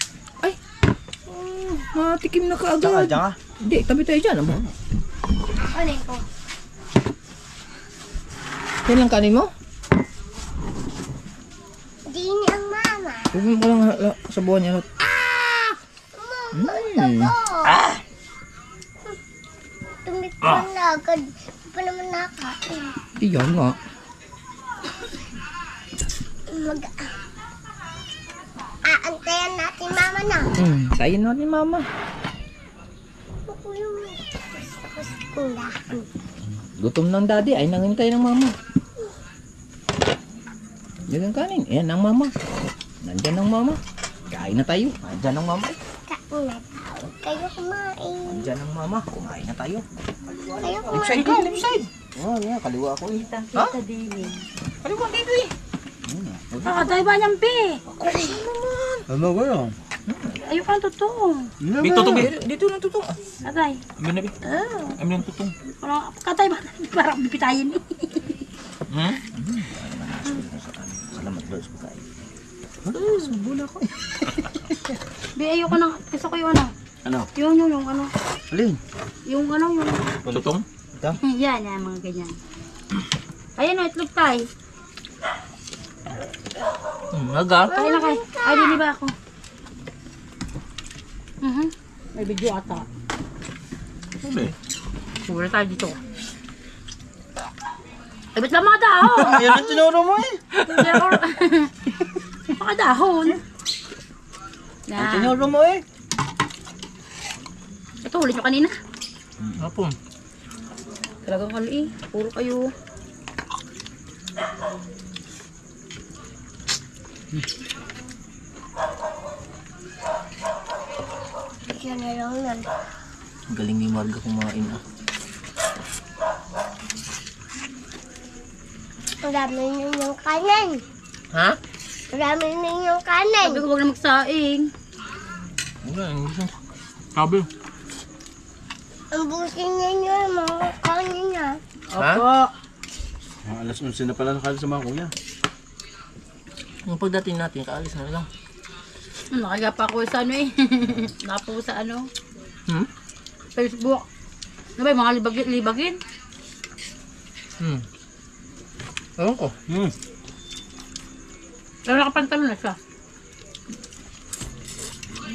S5: ay. Matikim na kaagad.
S1: Tsaka.
S5: Hindi, tabi tayo dyan. Aba.
S6: Kunin ko.
S5: Yan lang kanin mo?
S6: Di ni ang mama.
S5: Huwag mo lang sa buwan niya.
S6: Tumikon na agad. Hindi pa naman nakain.
S5: Iyan nga.
S6: Aantayan natin mama na.
S5: Tayin natin mama.
S6: Ako yung tapos kulahan.
S5: Gutom ng daddy ay nangintay ng mama. Yan ang kanin. Ayan ang mama. Nandyan ang mama. Kain na tayo. Nandyan ang mama.
S6: Kain na tao. Kayo kumain.
S5: Nandyan ang mama. Kumain na tayo.
S6: Kayo
S5: Left
S6: kumain.
S5: side ka, left side. Oh, yeah, kaliwa ako eh. Ha? Kaliwa dito eh.
S4: Kakatay ba niyang pi?
S1: Ano ba yun?
S4: Ayaw ka ng tutong.
S3: Bito to,
S5: Dito lang tuto.
S4: Katay.
S3: Amin na, Bi. Amin ang tutong.
S4: Katay ba? Parang bipitayin eh.
S5: Salamat Lord sa pagkain.
S4: Bi, ayaw ka ng... Gusto ko yung ano.
S3: Ano?
S4: Yung ano.
S1: Alin?
S4: Yung ano, yung...
S3: Tutong?
S4: Yan, mga ganyan. Ayan o, itlog tayo.
S5: Naga.
S4: Kain na kayo. Ay, di ba ako? May video ata.
S3: Hindi.
S4: Sura tayo dito. Ay, ba't lang mga dahon?
S1: Yan ang tinuro mo eh.
S4: Hindi ako... Mga dahon.
S1: Ang
S4: Na.
S1: tinuro mo eh.
S4: Ito, ulit nyo kanina.
S5: Hapon.
S4: Talagang ano eh. Puro kayo.
S6: Siya na lang nun.
S5: Galing ni Marga kumain ah.
S6: Ang dami ninyong kanin.
S5: Ha?
S6: Ang dami ninyong kanin.
S4: Sabi ko huwag na magsaing.
S3: Sabi.
S6: Ang busin ninyo yung mga kanin niya.
S5: Ha?
S1: Alas 11 na pala nakala sa mga kuya.
S5: Yung pagdating natin, kaalis na lang.
S4: Nakaga pa ako sa ano eh. Napo sa ano. Facebook. Ano ba yung mga libagin?
S5: Ewan ko.
S4: Pero nakapantalo na siya.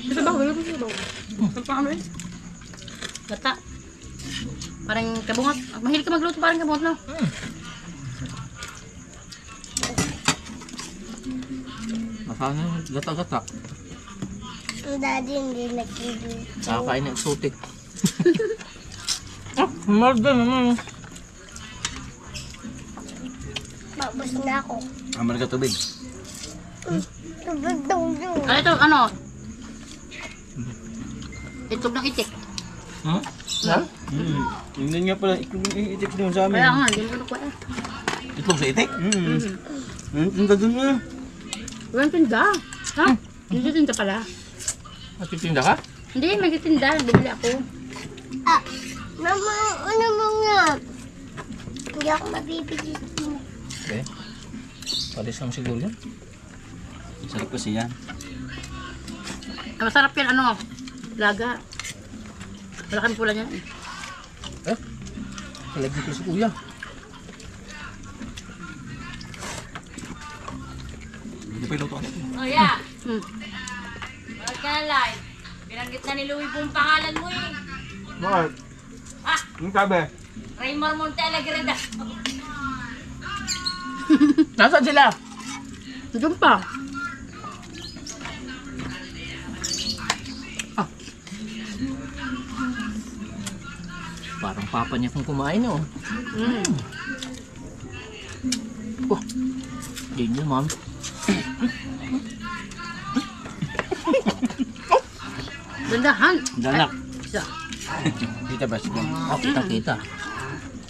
S4: Ito ba? Wala ko siya ba? Ito pa ano eh. Gata. Parang kabungat. Mahilig ka magluto parang kabungat no?
S5: Masana gata-gata.
S6: Ang daddy hindi nagkiluto.
S5: Nakakain ng exotic. Marga naman.
S6: Babos na ako.
S1: Amal ka tubig.
S6: Tubig daw yun.
S4: Ano ito? Ano? Itlog ng itik.
S5: Ha?
S1: Hindi nga pala, itik doon sa amin.
S4: Kaya nga, hindi mo nakuha eh.
S3: Itlog sa itik?
S1: Ang doon nga.
S4: Walang tinda. Ha? Hindi tinda pala.
S5: Matitinda ka?
S4: Hindi, may tinda. Bibili ako.
S6: Ah, mama, ano mo nga? Hindi ako mabibigit.
S5: Okay. Palis lang siguro yun.
S1: Sarap kasi yan.
S4: Ah, masarap yan, ano? Laga. Malaking pula niya.
S5: Kalagyan ko si kuya.
S3: Hindi pa iluto ka nito.
S4: Oh, yeah. Bakit ka na live? Binanggit na ni Louie pong pangalan mo eh.
S1: Bakit? Ang sabi?
S4: Raymar Monte Alegreda.
S5: Nasaan sila?
S4: Doon pa.
S5: Parang papa niya kung kumain oh. Oh. Ganyan ma'am.
S4: Dandahan.
S1: Danak.
S4: Isa.
S1: Kita ba siya?
S5: Oh, kita.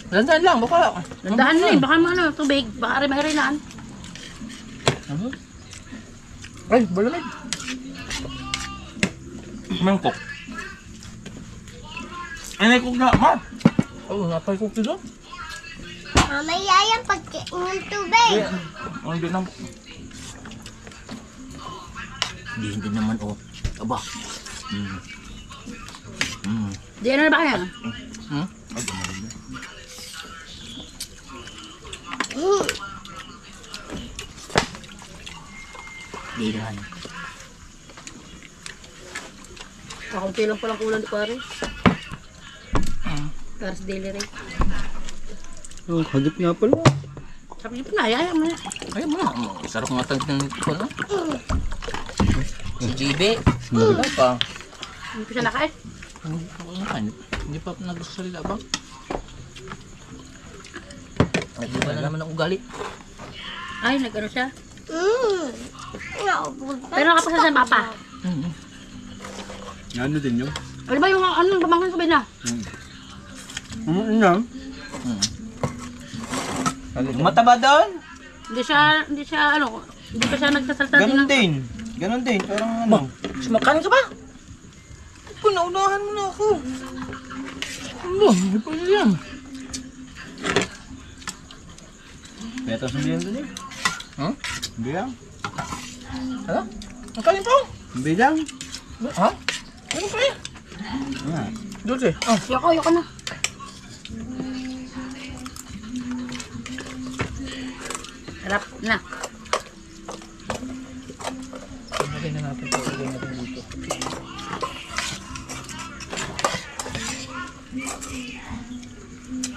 S5: Lansan lang, baka.
S4: Dandahan na eh. Baka ano, tubig. Baka rin mahirinaan.
S5: Ay, balamig.
S3: Mangkok. Ay, naikok na, ma.
S5: Oh, napay ko dito.
S6: Mamaya yan pagkain ng tubig.
S3: Hindi na.
S5: Hindi naman oh. Aba.
S4: Di ano na ba kaya?
S5: Hmm?
S3: Ay,
S5: Bilan.
S4: Kakunti lang palang kulang di pare. Para sa daily rate.
S1: Oh, hagip nga pala.
S4: Sabi niyo na, ayaw mo na.
S5: Ay mo na. Sarap nga tang ko no. Si JB. Wala pa.
S4: Hindi ko siya nakain.
S5: Hindi pa nagsasalita ba? Ay, di ba na naman ang ugali?
S4: Ay, nag-ano siya.
S6: Naubos pa.
S4: Pero nakapasa sa papa.
S1: Ano din yun?
S4: Ano ba yung ano, pamangkin ko ba na?
S1: Ano? Mataba doon?
S4: Hindi siya ano, hindi pa siya nagsasalta din
S1: Ganon
S4: ng...
S1: din. Ganon din. Parang ano.
S5: Sumakain ka ba? Punaunahan mo na ako. Ano? Hindi pa yan.
S1: Beto sumbihan doon eh.
S5: Huh?
S1: Bilang.
S5: Ano? Ang kain pa?
S1: Bilang.
S5: Ha? Ano pa yan?
S1: Ah.
S5: Dulce. Oh.
S4: Yoko na. Harap na.
S5: Lagay na natin ito. Lagay natin dito.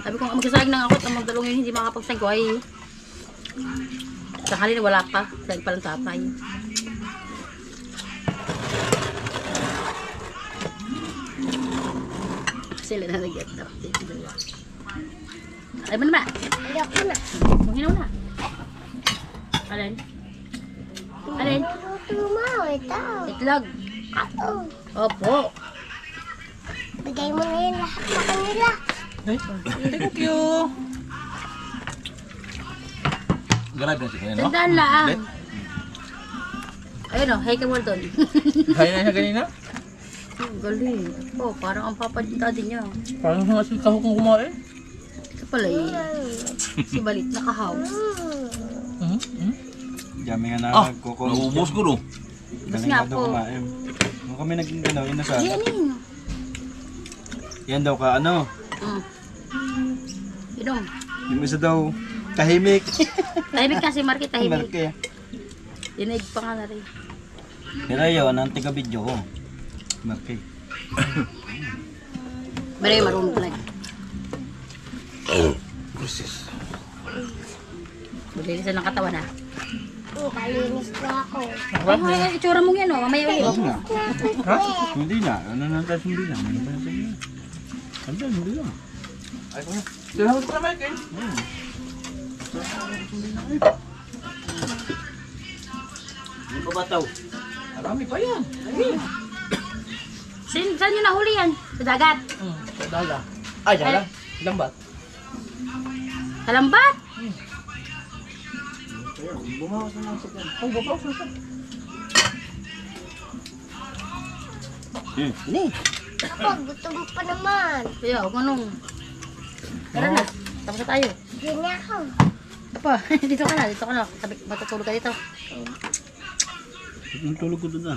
S4: Sabi ko nga magsasayag ng ako at ang magdalong yun hindi makapagsaing ko ay sakali na wala pa. Sayag pa lang tatay. Sila na nag-get up. Ay mo naman.
S6: Ayoko na.
S4: Munginaw na. Alin? Alin?
S6: Tumaw, ito.
S4: Itlog.
S6: Ako.
S4: Opo.
S6: Bigay mo na yun lahat sa kanila.
S5: Ay, thank you. Grabe na siya no?
S4: Tandaan lang. Ayun o, hey ka mo doon.
S5: Kaya na siya kanina?
S4: Galing. Oh, parang ang papadita din niya.
S5: Parang nga si kahok kong kumain.
S4: Ito pala eh. Si Balit nakahaw.
S1: Dami nga na
S3: Naubos ko no.
S4: Bas
S1: Galing
S4: nga
S1: nga daw
S4: po.
S1: kumain. Nung kami naging ganaw, inasal.
S4: Di ano yun?
S1: Yan daw ka ano.
S4: Inom.
S1: Yung isa daw tahimik.
S4: Tahimik kasi, Marky, tahimik.
S1: Marke.
S4: Dinaig pa nga na rin.
S1: Pero yun, ang tiga-video ko. Marke.
S4: Maray, marunong talaga. Malilisan ng katawan ha.
S6: Kalinis ko ako.
S4: Ay, ay, itsura mo yan o. Mamaya ulit.
S1: Ha? Hindi na. Ano na tayo hindi na. Ano na tayo? Ano na? Hindi na.
S5: Salamat pa naman kayo.
S1: Hindi pa bataw.
S5: Marami pa yan.
S4: Saan nyo nahuli yan? Sa dagat?
S5: Sa dala. Ay, dala. Lambat.
S4: Sa lambat?
S1: Bumawas na lang sa kan.
S5: Oh, babaw sa sa.
S1: Ini.
S6: Ako, gutom pa naman.
S4: Kaya, huwag manong. Tara na. Tapos na tayo.
S6: Hindi na ako.
S4: Apa, dito ka na. Dito ka na. Sabi, matutulog ka dito.
S1: Ang tulog ko doon na.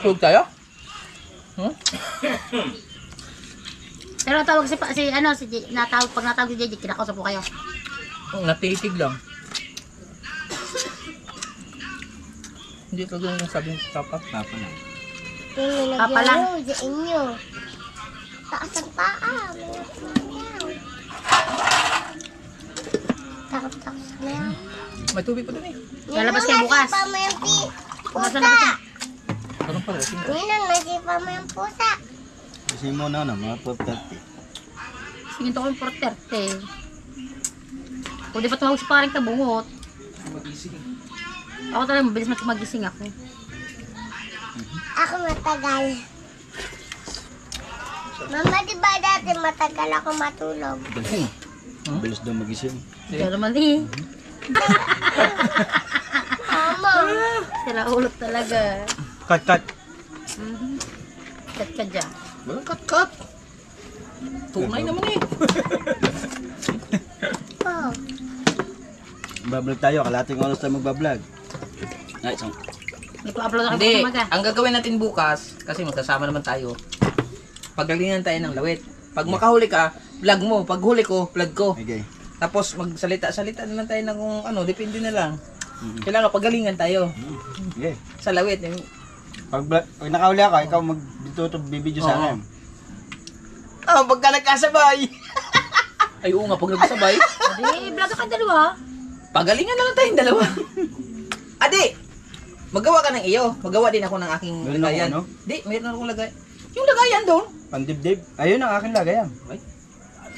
S5: Tulog tayo?
S4: Pero tawag si natawag, pag natawag si JJ, kinakausap po kayo.
S5: Natitig lang. Hindi ka ganun yung sabi ng papa.
S1: Papa na.
S6: Yung
S4: Papa lang.
S6: nilagyan sa inyo. Taas ang paa. Takot-takot na yan.
S5: May tubig pa dun eh.
S4: Lalabas kayo bukas.
S6: Nasipa mo yung
S4: Pumasok
S6: pusa.
S4: na ba
S5: Parang pala. Tingnan.
S6: Ninang, nasipa mo yung pusa.
S1: Kasi mo na mga 12:30.
S4: Sige to ko yung porterte. Pwede pa tumawag si paring tabungot. Ako talaga, mabilis magising ako.
S6: Ako matagal. Mama, di ba dati matagal ako matulog?
S1: Bilis daw magising.
S4: Pero mali.
S6: Mama.
S4: Sira ulot talaga.
S1: Cut.
S4: Kat ka dyan.
S5: Walang kat-kat. Tunay naman eh.
S6: Oh.
S1: Bablog tayo. Kalating oras tayo magbablog. Ay, isang.
S4: May pa-upload ako
S5: Hindi,
S4: sa umaga.
S5: ang gagawin natin bukas, kasi magkasama naman tayo, pagalingan tayo ng lawit. Pag makahuli ka, vlog mo. Pag huli ko, vlog ko.
S1: Okay.
S5: Tapos magsalita-salita naman tayo ng kung ano, depende na lang. Kailangan pagalingan tayo.
S1: Okay.
S5: Sa lawit. Yung...
S1: Pag nakahuli ako, ikaw bibidyo sa akin. Pagka nagkasabay.
S5: Ay, oo nga, pag nagsabay.
S4: Adi, vlog ka dalawa.
S5: Pagalingan na lang tayong dalawa. Adi! Magawa ka ng iyo. Magawa din ako ng aking
S1: Meron ako,
S5: lagayan.
S1: ano?
S5: Di, mayroon akong lagay. Yung lagayan doon.
S1: Pandibdib. Ayun ang aking lagayan.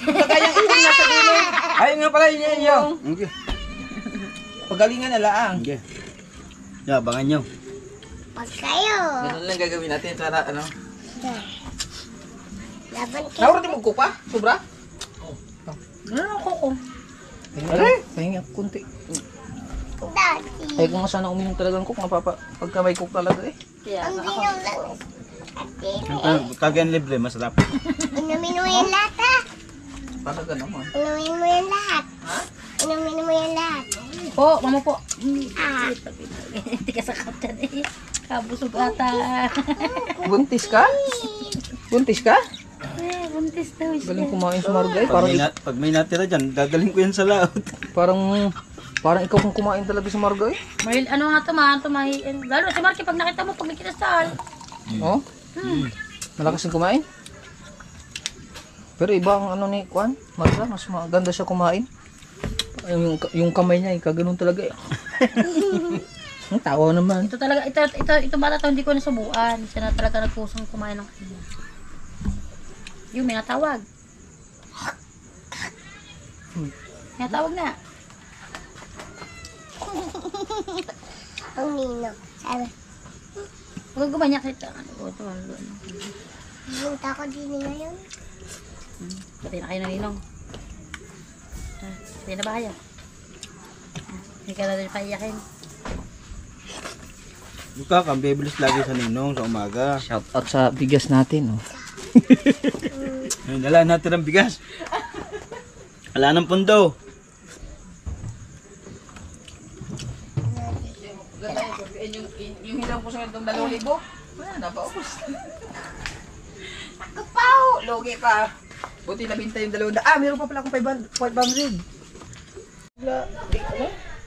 S5: Yung lagayan itong nasa dulo.
S1: Ayun nga pala, yun yun. Okay.
S5: Pagalingan na lang.
S1: Okay. Yeah, abangan nyo.
S6: Wag kayo.
S5: Ganun lang gagawin natin para ano.
S6: Laban kayo.
S5: Naura di magkupa? Sobra?
S4: Ano ako ko?
S5: Pahinga kunti.
S6: Daddy.
S5: Ay kung sana uminom talaga ng cook, pagka may cook talaga eh.
S4: Kaya
S6: Ang
S4: ako.
S6: ginaw lang. Ate,
S1: Kagyan libre, masarap.
S6: inumin mo yan lahat ha.
S5: Talaga naman.
S6: Inumin mo yan lahat. Inumin mo yan lahat.
S4: Po, mama po.
S6: Ah,
S4: Hindi ka sakap dyan eh. Kabusog ata.
S5: Buntis ka? Buntis ka?
S4: Buntis daw siya.
S5: Galing kumain sa Margay. Parang,
S1: Pag may natira dyan, dadalhin ko yan sa laot.
S5: parang ikaw kung kumain talaga sa Margay.
S4: Mahil, ano nga tumahin. Lalo si Marky, pag nakita mo, pag nakinasal.
S5: Oh? Malakas yung kumain? Pero iba ang ano ni Kwan, Marga, mas maganda siya kumain. Yung kamay niya, kaganon talaga eh. Ang tawa naman.
S4: Ito talaga, ito bata to, hindi ko nasubuan. Siya na talaga nagpusong kumain ng kanya. Yung may natawag. May natawag na.
S6: ang nino. Sabi,
S4: Huwag gumanyak ito. Ito.
S6: punta ko din ngayon.
S4: Pati na kayo ng ninong. Hindi na ba kaya? Hindi ka na rin paiyakin.
S1: Buka kang bibilis lagi sa ninong sa umaga.
S5: Shout out sa bigas natin, oh.
S1: Ayun, wala natin ang bigas. Wala ng pundo.
S5: Yung hilang po sa itong 2,000, wala na, paubos. Kapaw! Logi pa. Buti nabinta yung 200. Meron pa pala akong 500.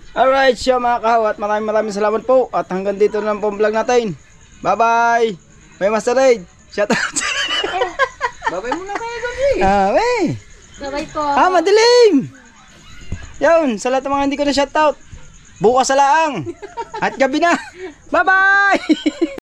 S1: Alright, so mga kahawat, maraming salamat po. At hanggang dito na lang po ang vlog natin. Bye-bye! May Master Raid! Shout out!
S5: Babay muna kayo, Gabi.
S1: Wey!
S4: Bye-bye po.
S1: Madilim! Yun, sa lahat ng mga hindi ko na shoutout. Bukas sa laang! At gabi na! Bye-bye!